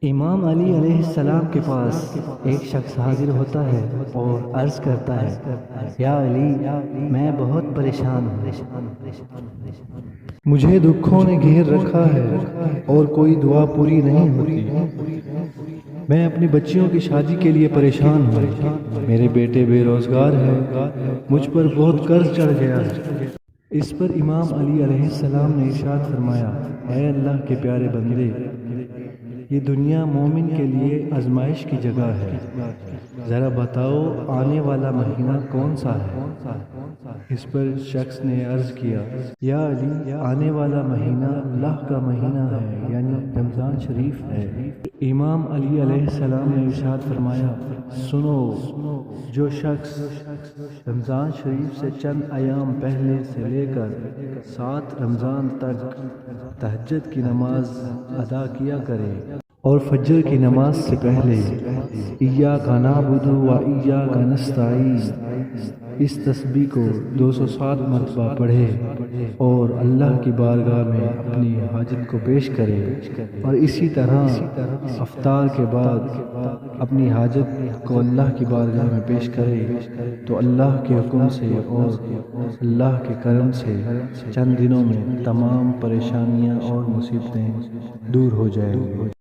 امام علی علیہ السلام کے پاس ایک شخص حاضر ہوتا ہے اور عرض کرتا ہے، یا علی، میں بہت پریشان ہوں۔ مجھے دکھوں نے گھیر رکھا ہے اور کوئی دعا پوری نہیں ہوتی۔ میں اپنی بچیوں کی شادی کے لیے پریشان ہوں۔ میرے بیٹے بے روزگار ہیں، مجھ پر بہت قرض چڑھ گیا ہے۔ اس پر امام علی علیہ السلام نے ارشاد فرمایا، اے اللہ کے پیارے بندے، یہ دنیا مومن کے لیے آزمائش کی جگہ ہے، ذرا بتاؤ آنے والا مہینہ کون سا ہے؟ اس پر شخص نے عرض کیا، یا علی، آنے والا مہینہ اللہ کا مہینہ ہے، یعنی رمضان شریف ہے۔ امام علی علیہ السلام نے ارشاد فرمایا، سنو، جو شخص رمضان شریف سے چند ایام پہلے سے لے کر 7 رمضان تک تہجد کی نماز ادا کیا کرے اور فجر کی نماز سے پہلے ایاک نعبد و ایاک نستعین اس تسبیح کو 207 مرتبہ پڑھے اور اللہ کی بارگاہ میں اپنی حاجت کو پیش کرے، اور اسی طرح افطار کے بعد اپنی حاجت کو اللہ کی بارگاہ میں پیش کرے، تو اللہ کے حکم سے اور اللہ کے کرم سے چند دنوں میں تمام پریشانیاں اور مصیبتیں دور ہو جائیں گی۔